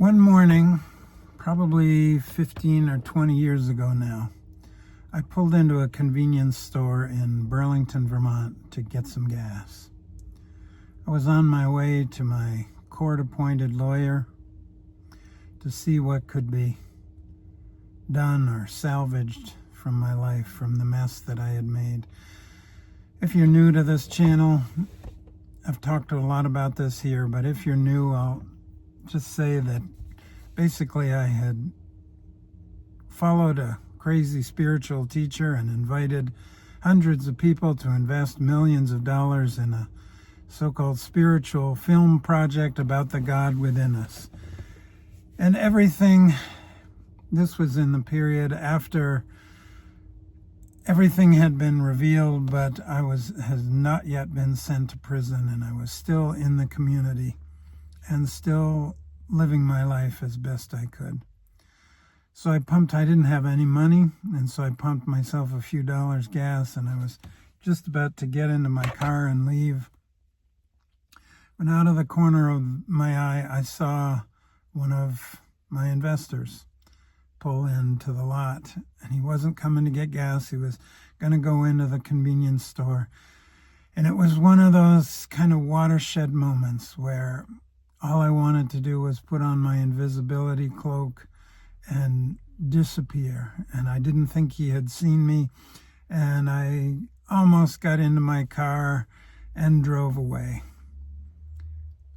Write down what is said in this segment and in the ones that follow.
One morning, probably 15 or 20 years ago now, I pulled into a convenience store in Burlington, Vermont to get some gas. I was on my way to my court-appointed lawyer to see what could be done or salvaged from my life, from the mess that I had made. If you're new to this channel, I've talked a lot about this here, but if you're new, I'll just say that basically I had followed a crazy spiritual teacher and invited hundreds of people to invest millions of dollars in a so-called spiritual film project about the God within us. And this was in the period after everything had been revealed, but had not yet been sent to prison, and I was still in the community and still living my life as best I could. So I didn't have any money, and so I pumped myself a few dollars gas, and I was just about to get into my car and leave. When out of the corner of my eye, I saw one of my investors pull into the lot, and he wasn't coming to get gas. He was going to go into the convenience store. And it was one of those kind of watershed moments where all I wanted to do was put on my invisibility cloak and disappear. And I didn't think he had seen me. And I almost got into my car and drove away.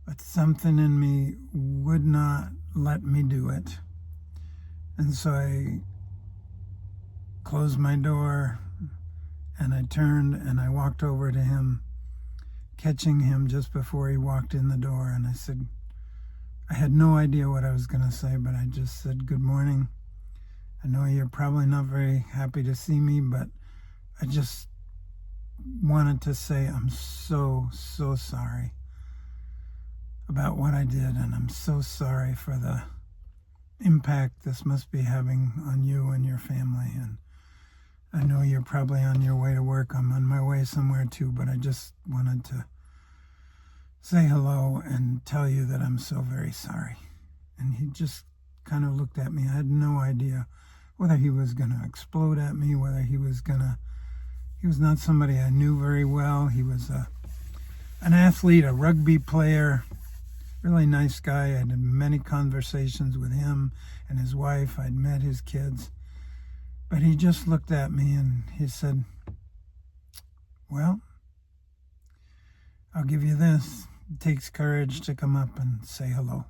But something in me would not let me do it. And so I closed my door and I turned and I walked over to him, catching him just before he walked in the door. And I said, I had no idea what I was going to say, but I just said, "Good morning. I know you're probably not very happy to see me, but I just wanted to say I'm so sorry about what I did, and I'm so sorry for the impact this must be having on you and your family. And I know you're probably on your way to work. I'm on my way somewhere too, but I just wanted to say hello and tell you that I'm so very sorry." And he just kind of looked at me. I had no idea whether he was going to explode at me, whether he was not somebody I knew very well. He was an athlete, a rugby player, really nice guy. I had many conversations with him and his wife. I'd met his kids. But he just looked at me and he said, "Well, I'll give you this. It takes courage to come up and say hello."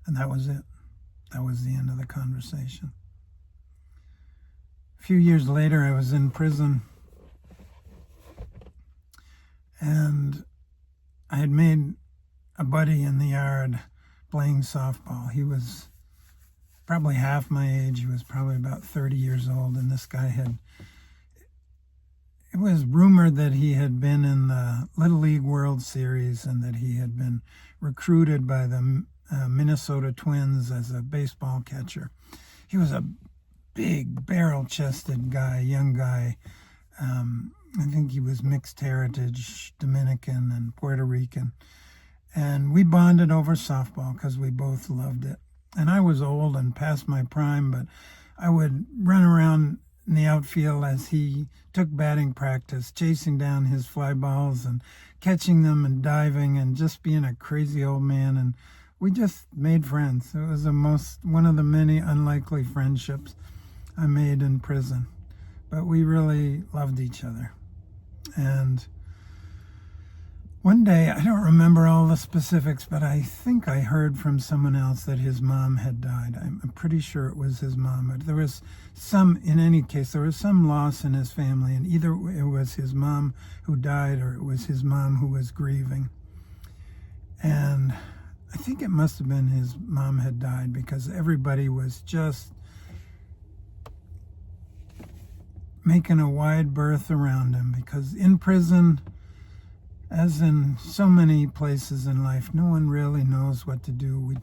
And that was it. That was the end of the conversation. A few years later, I was in prison, and I had made a buddy in the yard playing softball. He was probably half my age. He was probably about 30 years old, and this guy it was rumored that he had been in the Little League World Series and that he had been recruited by the Minnesota Twins as a baseball catcher. He was a big, barrel-chested guy, young guy. I think he was mixed heritage, Dominican and Puerto Rican. And we bonded over softball because we both loved it. And I was old and past my prime, but I would run around in the outfield as he took batting practice, chasing down his fly balls and catching them and diving and just being a crazy old man. And we just made friends. It was one of the many unlikely friendships I made in prison. But we really loved each other. And one day, I don't remember all the specifics, but I think I heard from someone else that his mom had died. I'm pretty sure it was his mom. But there was in any case, there was some loss in his family, and either it was his mom who died or it was his mom who was grieving. And I think it must have been his mom had died because everybody was just making a wide berth around him, because in prison, as in so many places in life, no one really knows what to do,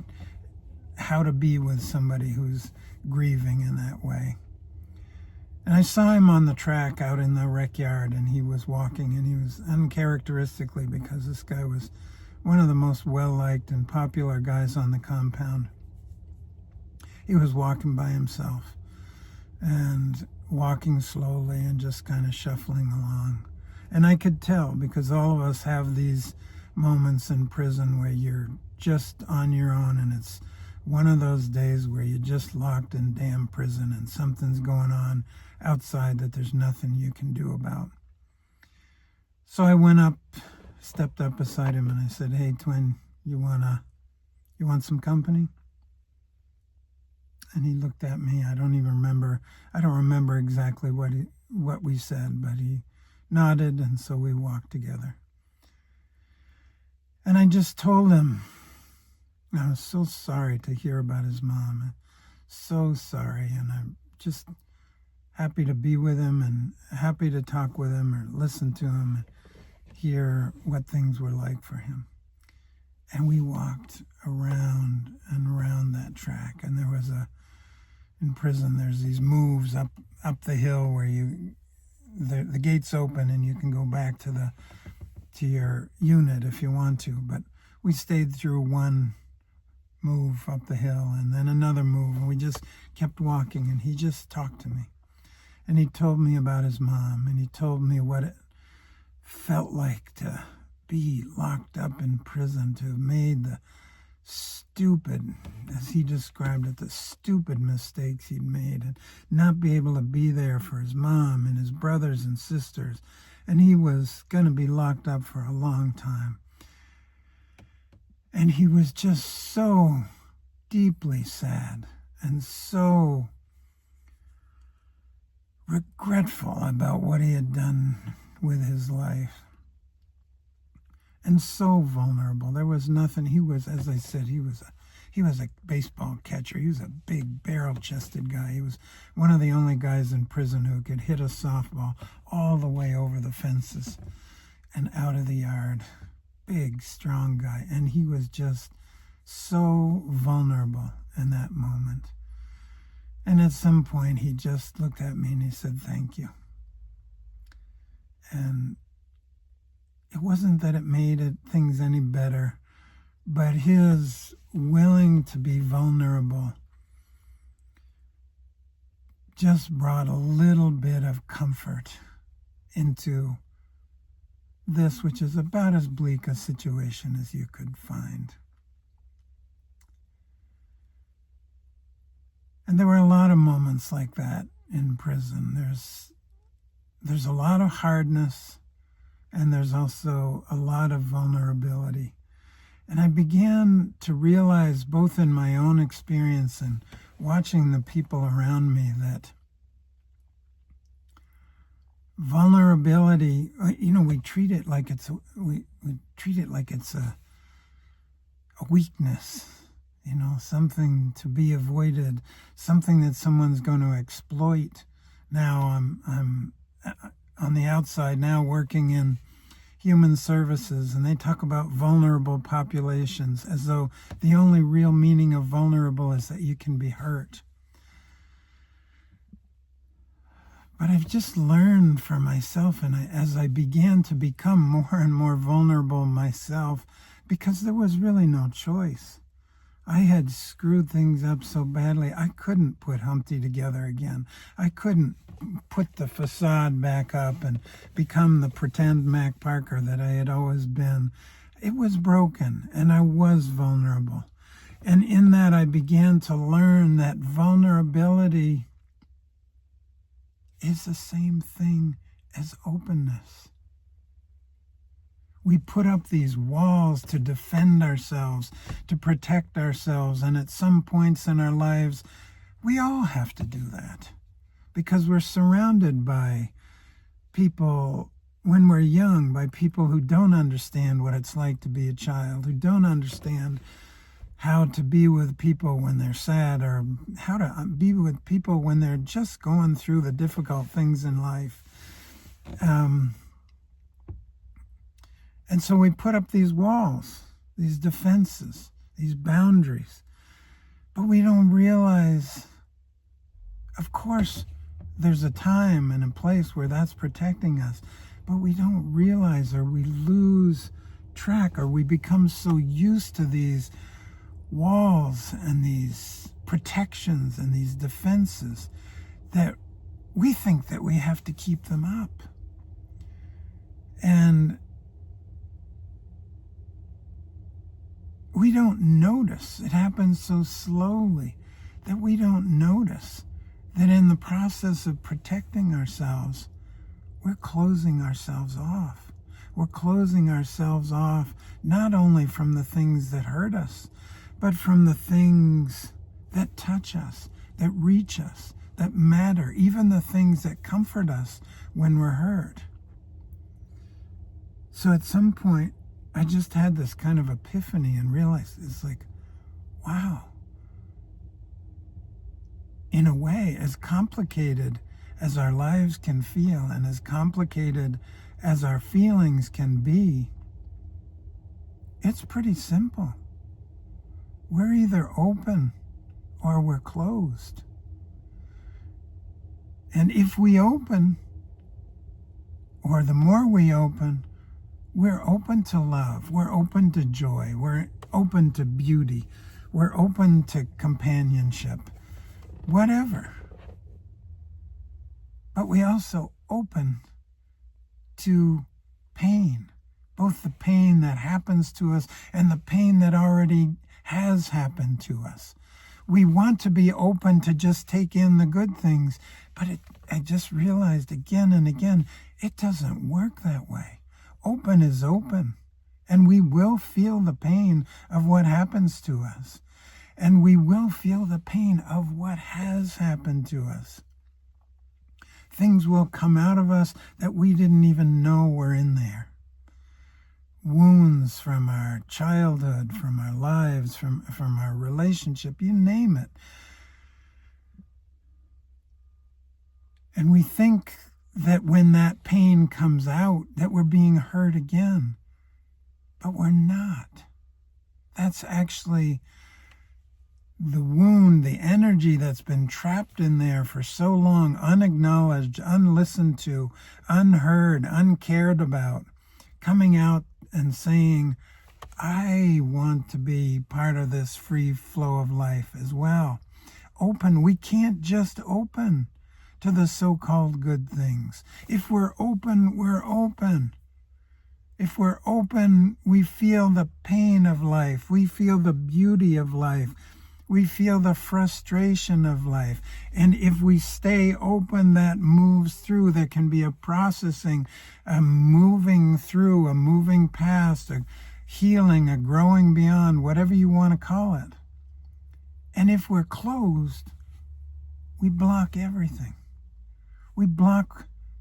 how to be with somebody who's grieving in that way. And I saw him on the track out in the rec yard, and he was walking, and he was uncharacteristically, because this guy was one of the most well-liked and popular guys on the compound. He was walking by himself and walking slowly and just kind of shuffling along. And I could tell, because all of us have these moments in prison where you're just on your own, and it's one of those days where you're just locked in damn prison and something's going on outside that there's nothing you can do about. So I went up, stepped up beside him, and I said, "Hey, twin, you want some company?" And he looked at me. I don't remember exactly what we said, but he nodded, and so we walked together. And I just told him I was so sorry to hear about his mom. So sorry, and I'm just happy to be with him and happy to talk with him or listen to him and hear what things were like for him. And we walked around and around that track, and there was in prison, there's these moves up the hill where the gates open and you can go back to your unit if you want to. But we stayed through one move up the hill and then another move, and we just kept walking, and he just talked to me. And he told me about his mom, and he told me what it felt like to be locked up in prison, to have made the stupid, as he described it, the stupid mistakes he'd made, and not be able to be there for his mom and his brothers and sisters. And he was going to be locked up for a long time. And he was just so deeply sad and so regretful about what he had done with his life. And so vulnerable. There was nothing. He was, as I said, he was a baseball catcher. He was a big barrel-chested guy. He was one of the only guys in prison who could hit a softball all the way over the fences and out of the yard. Big, strong guy. And he was just so vulnerable in that moment. And at some point, he just looked at me and he said, "Thank you." And it wasn't that it made things any better, but his willing to be vulnerable just brought a little bit of comfort into this, which is about as bleak a situation as you could find. And there were a lot of moments like that in prison. There's a lot of hardness, and there's also a lot of vulnerability. And I began to realize, both in my own experience and watching the people around me, that vulnerability, we treat it like it's a weakness, something to be avoided, something that someone's going to exploit. Now I'm on the outside now working in human services, and they talk about vulnerable populations as though the only real meaning of vulnerable is that you can be hurt. But I've just learned for myself, and as I began to become more and more vulnerable myself, because there was really no choice. I had screwed things up so badly, I couldn't put Humpty together again. I couldn't put the facade back up and become the pretend Mac Parker that I had always been. It was broken, and I was vulnerable. And in that, I began to learn that vulnerability is the same thing as openness. We put up these walls to defend ourselves, to protect ourselves, and at some points in our lives, we all have to do that, because we're surrounded by people, when we're young, by people who don't understand what it's like to be a child, who don't understand how to be with people when they're sad, or how to be with people when they're just going through the difficult things in life. And so we put up these walls, these defenses, these boundaries. But we don't realize, of course, there's a time and a place where that's protecting us. But we don't realize, or we lose track, or we become so used to these walls and these protections and these defenses that we think that we have to keep them up. And we don't notice. It happens so slowly that we don't notice that in the process of protecting ourselves, we're closing ourselves off. We're closing ourselves off not only from the things that hurt us, but from the things that touch us, that reach us, that matter, even the things that comfort us when we're hurt. So at some point, I just had this kind of epiphany and realized it's like, wow. In a way, as complicated as our lives can feel and as complicated as our feelings can be, it's pretty simple. We're either open or we're closed. And if we open, or the more we open, we're open to love, we're open to joy, we're open to beauty, we're open to companionship, whatever. But we also open to pain, both the pain that happens to us and the pain that already has happened to us. We want to be open to just take in the good things, but I just realized again and again, it doesn't work that way. Open is open, and we will feel the pain of what happens to us, and we will feel the pain of what has happened to us. Things will come out of us that we didn't even know were in there. Wounds from our childhood, from our lives, from our relationship, you name it. And we think that when that pain comes out, that we're being hurt again. But we're not. That's actually the wound, the energy that's been trapped in there for so long, unacknowledged, unlistened to, unheard, uncared about, coming out and saying, I want to be part of this free flow of life as well. Open. We can't just open to the so-called good things. If we're open, we're open. If we're open, we feel the pain of life. We feel the beauty of life. We feel the frustration of life. And if we stay open, that moves through. There can be a processing, a moving through, a moving past, a healing, a growing beyond, whatever you want to call it. And if we're closed, we block everything.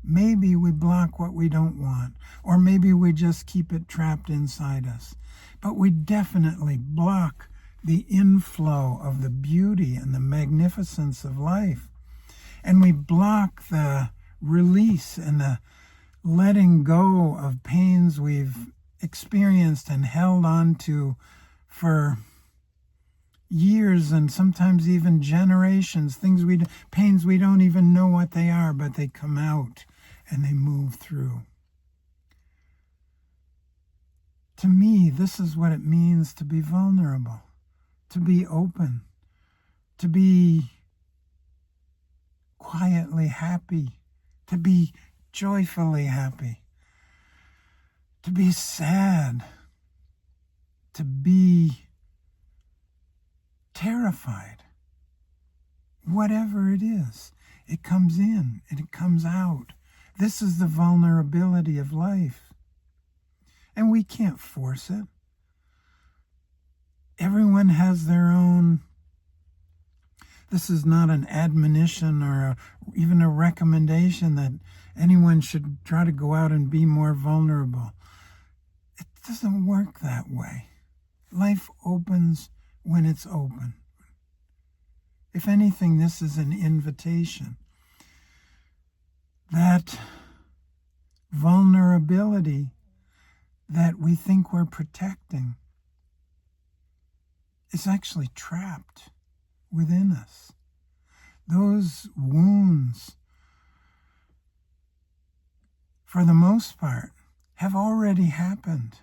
Maybe we block what we don't want, or maybe we just keep it trapped inside us. But we definitely block the inflow of the beauty and the magnificence of life. And we block the release and the letting go of pains we've experienced and held on to for years and sometimes even generations, pains we don't even know what they are, but they come out and they move through. To me, this is what it means to be vulnerable, to be open, to be quietly happy, to be joyfully happy, to be sad, to be terrified. Whatever it is, it comes in and it comes out. This is the vulnerability of life. And we can't force it. Everyone has their own. This is not an admonition or even a recommendation that anyone should try to go out and be more vulnerable. It doesn't work that way. Life opens when it's open. If anything, this is an invitation. That vulnerability that we think we're protecting is actually trapped within us. Those wounds, for the most part, have already happened.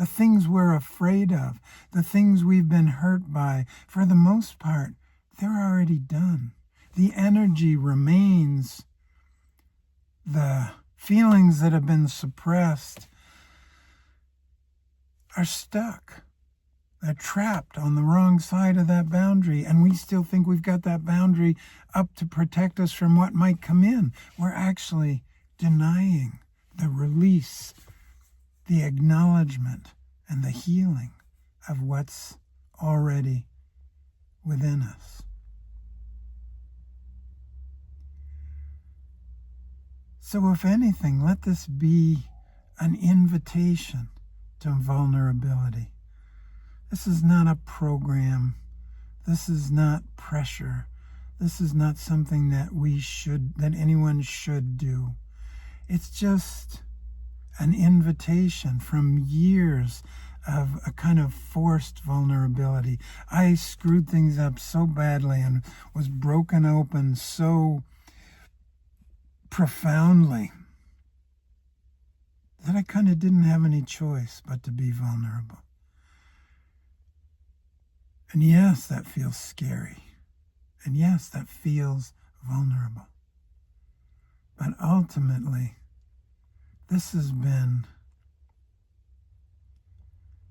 the things we're afraid of, the things we've been hurt by, for the most part, they're already done. The energy remains. The feelings that have been suppressed are stuck. They're trapped on the wrong side of that boundary, and we still think we've got that boundary up to protect us from what might come in. We're actually denying the release, the acknowledgement, and the healing of what's already within us. So if anything, let this be an invitation to vulnerability. This is not a program. This is not pressure. This is not something that anyone should do. It's just an invitation from years of a kind of forced vulnerability. I screwed things up so badly and was broken open so profoundly that I kind of didn't have any choice but to be vulnerable. And yes, that feels scary. And yes, that feels vulnerable. But ultimately, this has been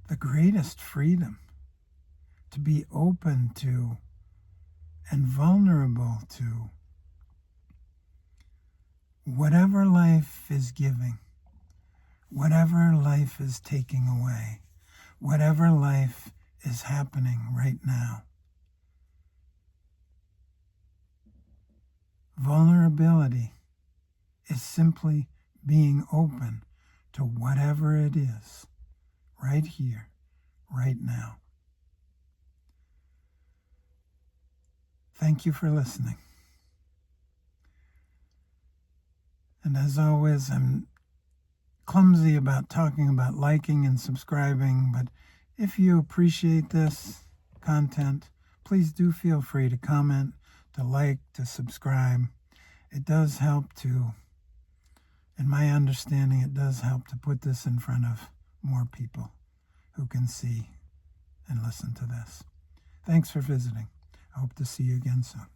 the greatest freedom, to be open to and vulnerable to whatever life is giving, whatever life is taking away, whatever life is happening right now. Vulnerability is simply being open to whatever it is, right here, right now. Thank you for listening. And as always, I'm clumsy about talking about liking and subscribing, but if you appreciate this content, please do feel free to comment, to like, to subscribe. It does help to, in my understanding, it does help to put this in front of more people who can see and listen to this. Thanks for visiting. I hope to see you again soon.